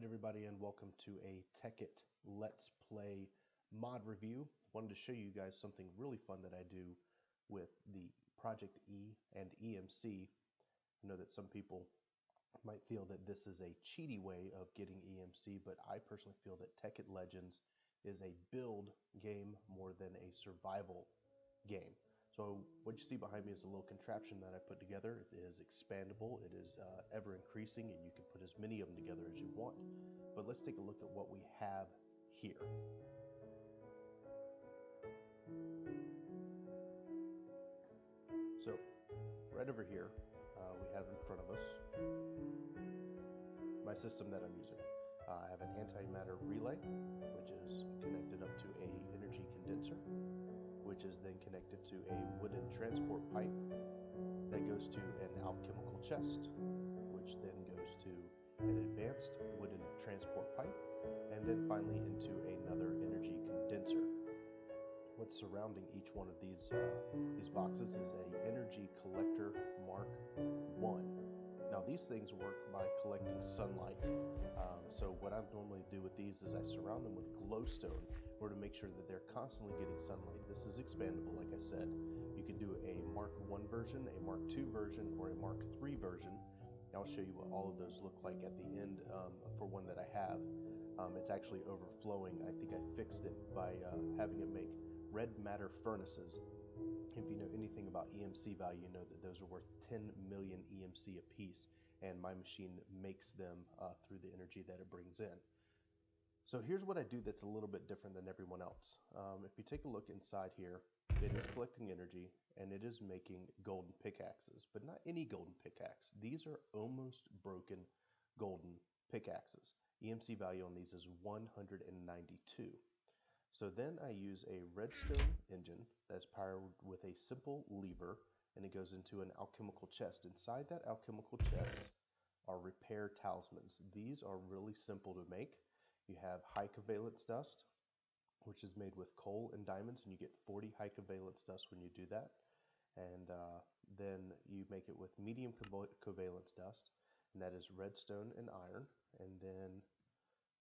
everybody, and welcome to a Tekkit Let's Play mod review. Wanted to show you guys something really fun that I do with the Project E and EMC. I know that some people might feel that this is a cheaty way of getting EMC, but I personally feel that Tekkit Legends is a build game more than a survival game. So what you see behind me is a little contraption that I put together. It is expandable, it is ever increasing, and you can put as many of them together as you want. But let's take a look at what we have here. So right over here, we have in front of us my system that I'm using. I have an antimatter relay, which is connected up to a energy condenser, which is then connected to a wooden transport pipe that goes to an alchemical chest, which then goes to an advanced wooden transport pipe, and then finally into another energy condenser. What's surrounding each one of these boxes is a energy collector Mark 1. Now these things work by collecting sunlight. So what I normally do with these is I surround them with glowstone in order to make sure that they're constantly getting sunlight. This is expandable, like I said. You can do a Mark 1 version, a Mark 2 version, or a Mark 3 version. I'll show you what all of those look like at the end for one that I have. It's actually overflowing. I think I fixed it by having it make red matter furnaces. If you know anything about EMC value, you know that those are worth 10 million EMC a piece, and my machine makes them through the energy that it brings in. So here's what I do that's a little bit different than everyone else. If you take a look inside here, it is collecting energy and it is making golden pickaxes, but not any golden pickaxe. These are almost broken golden pickaxes. EMC value on these is 192. So then I use a redstone engine that's powered with a simple lever, and it goes into an alchemical chest. Inside that alchemical chest are repair talismans. These are really simple to make. You have high covalence dust, which is made with coal and diamonds, and you get 40 high covalence dust when you do that. And then you make it with medium covalence dust, and that is redstone and iron. And then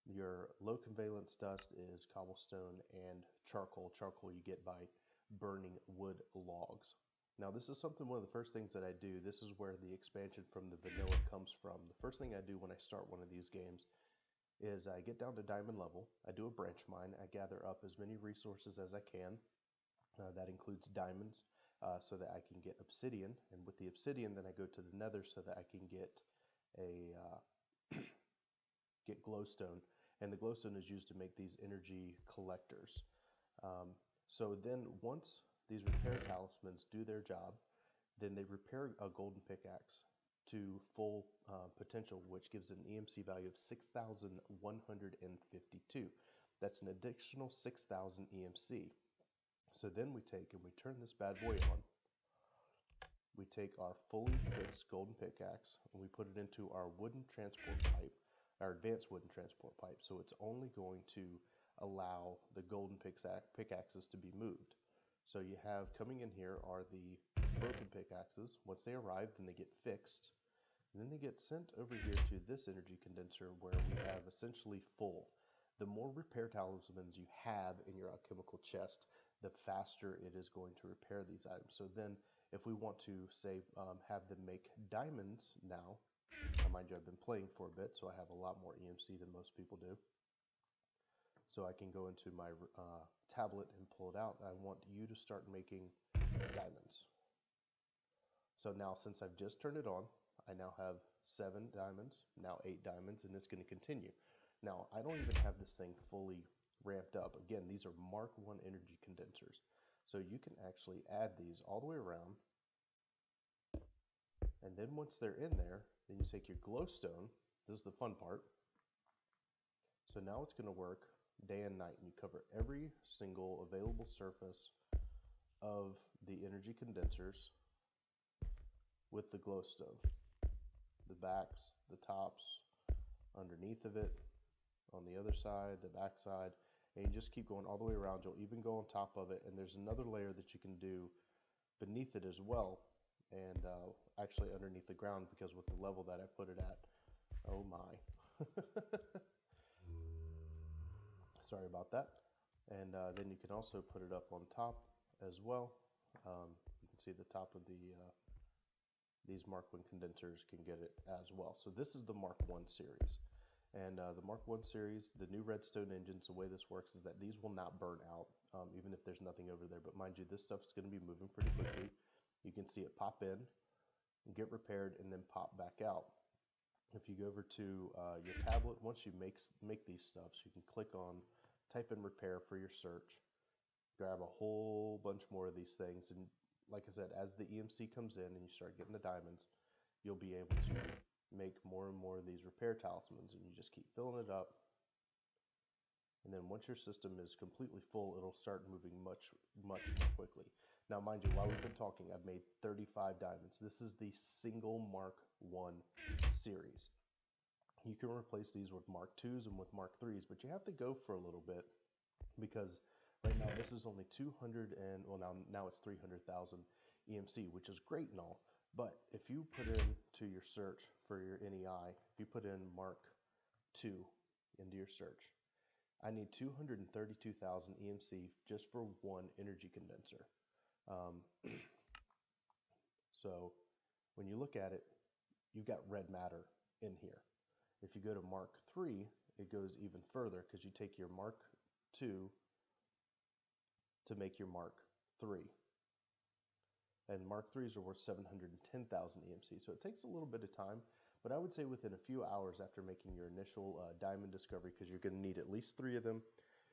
your low covalence dust is cobblestone and charcoal. Charcoal you get by burning wood logs. Now this is one of the first things that I do. This is where the expansion from the vanilla comes from. The first thing I do when I start one of these games is I get down to diamond level. I do a branch mine. I gather up as many resources as I can. That includes diamonds so that I can get obsidian. And with the obsidian then I go to the nether so that I can get a get glowstone. And the glowstone is used to make these energy collectors. So then once these repair talismans do their job, then they repair a golden pickaxe to full potential, which gives an EMC value of 6,152. That's an additional 6,000 EMC. So then we take and we turn this bad boy on. We take our fully fixed golden pickaxe and we put it into our wooden transport pipe, our advanced wooden transport pipe. So it's only going to allow the golden pickaxes to be moved. So you have coming in here are the broken pickaxes. Once they arrive, then they get fixed. And then they get sent over here to this energy condenser where we have essentially full. The more repair talismans you have in your alchemical chest, the faster it is going to repair these items. So then if we want to say have them make diamonds now, mind you, I've been playing for a bit, so I have a lot more EMC than most people do. So I can go into my tablet and pull it out. I want you to start making diamonds. So now since I've just turned it on, I now have 7 diamonds, now 8 diamonds, and it's going to continue. Now I don't even have this thing fully ramped up. Again, these are Mark 1 energy condensers. So you can actually add these all the way around. And then once they're in there, then you take your glowstone. This is the fun part. So now it's going to work day and night, and you cover every single available surface of the energy condensers with the glowstone. The backs, the tops, underneath of it, on the other side, the back side, and you just keep going all the way around. You'll even go on top of it, and there's another layer that you can do beneath it as well, and actually underneath the ground, because with the level that I put it at, oh my, Sorry about that. And then you can also put it up on top as well. You can see the top of these Mark I condensers can get it as well. So this is the Mark I series. And the Mark I series, the new Redstone engines, the way this works is that these will not burn out, even if there's nothing over there. But mind you, this stuff's going to be moving pretty quickly. You can see it pop in, get repaired, and then pop back out. If you go over to your tablet, once you make these stuffs, you can click on, type in repair for your search, grab a whole bunch more of these things, and like I said, as the EMC comes in and you start getting the diamonds, you'll be able to make more and more of these repair talismans, and you just keep filling it up. And then once your system is completely full, it'll start moving much more quickly. Now, mind you, while we've been talking, I've made 35 diamonds. This is the single Mark I series. You can replace these with Mark IIs and with Mark IIIs, but you have to go for a little bit, because right now this is only 200 and, well, now it's 300,000 EMC, which is great and all. But if you put into your search for your NEI, if you put in Mark II into your search, I need 232,000 EMC just for one energy condenser. So when you look at it, you've got red matter in here. If you go to Mark III, it goes even further, because you take your Mark II to make your Mark III. And Mark IIIs are worth 710,000 EMC. So it takes a little bit of time, but I would say within a few hours after making your initial diamond discovery, because you're going to need at least 3 of them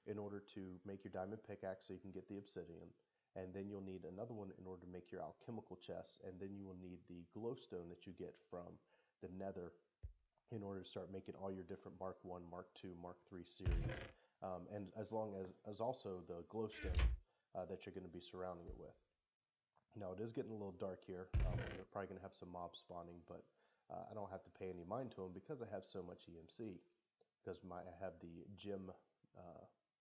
in order to make your diamond pickaxe so you can get the obsidian. And then you'll need another one in order to make your alchemical chest. And then you will need the glowstone that you get from the nether in order to start making all your different Mark I, Mark II, Mark III series. And as long as also the glowstone that you're going to be surrounding it with. Now, it is getting a little dark here. We're probably going to have some mobs spawning, but I don't have to pay any mind to them because I have so much EMC, because I have the gem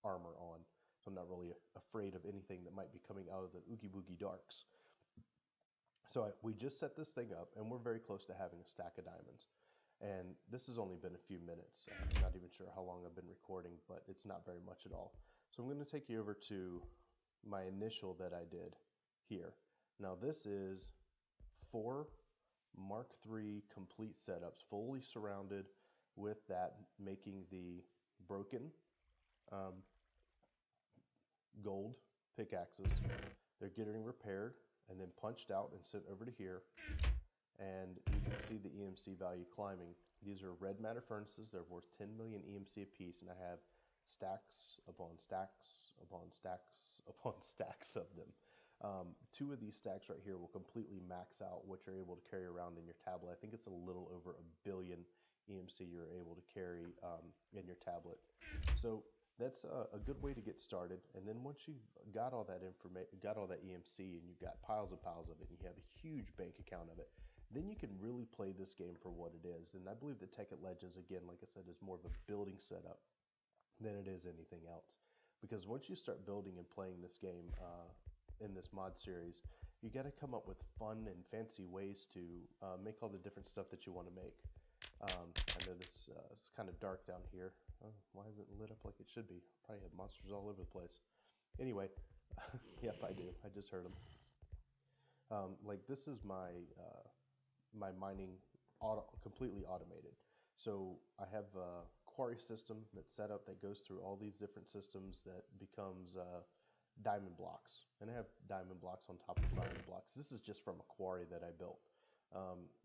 armor on, so I'm not really afraid of anything that might be coming out of the Oogie Boogie Darks. So we just set this thing up, and we're very close to having a stack of diamonds. And this has only been a few minutes. I'm not even sure how long I've been recording, but it's not very much at all. So I'm going to take you over to my initial that I did here. Now this is 4 Mark III complete setups, fully surrounded with that, making the broken gold pickaxes. They're getting repaired and then punched out and sent over to here. And you can see the EMC value climbing. These are red matter furnaces. They're worth 10 million EMC a piece, and I have stacks upon stacks upon stacks upon stacks of them. 2 of these stacks right here will completely max out what you're able to carry around in your tablet. I think it's a little over 1 billion EMC you're able to carry in your tablet. So that's a good way to get started. And then once you've got all that EMC, and you've got piles and piles of it, and you have a huge bank account of it, then you can really play this game for what it is. And I believe that Tekkit Legends, again, like I said, is more of a building setup than it is anything else. Because once you start building and playing this game in this mod series, you got to come up with fun and fancy ways to make all the different stuff that you want to make. I know this it's kind of dark down here. Oh, why isn't it lit up like it should be? Probably have monsters all over the place. Anyway, yep, I do. I just heard them. Like this is my my mining completely automated. So I have a quarry system that's set up that goes through all these different systems that becomes diamond blocks. And I have diamond blocks on top of diamond blocks. This is just from a quarry that I built.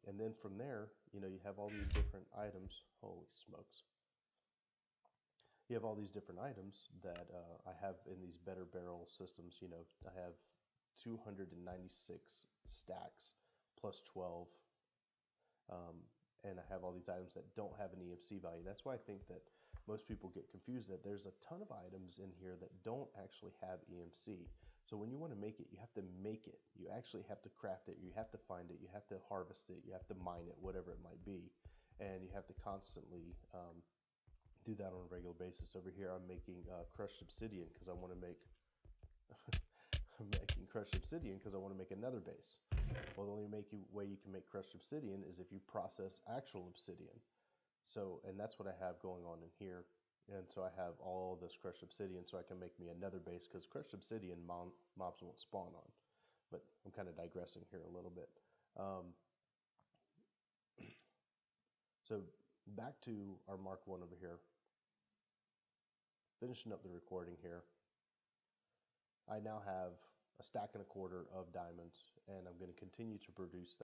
And then from there, you know, you have all these different items. Holy smokes. You have all these different items that I have in these better barrel systems. You know, I have 296 stacks plus 12. And I have all these items that don't have an EMC value. That's why I think that most people get confused that there's a ton of items in here that don't actually have EMC. So when you want to make it, you have to make it. You actually have to craft it. You have to find it. You have to harvest it. You have to mine it, whatever it might be. And you have to constantly do that on a regular basis. Over here, I'm making crushed obsidian because I want to make I'm making crushed obsidian because I want to make another base. Well, the only way you can make crushed obsidian is if you process actual obsidian. So, and that's what I have going on in here. And so I have all this crushed obsidian so I can make me another base, because crushed obsidian mobs won't spawn on. But I'm kind of digressing here a little bit. So back to our Mark 1 over here. Finishing up the recording here. I now have a stack and a quarter of diamonds, and I'm going to continue to produce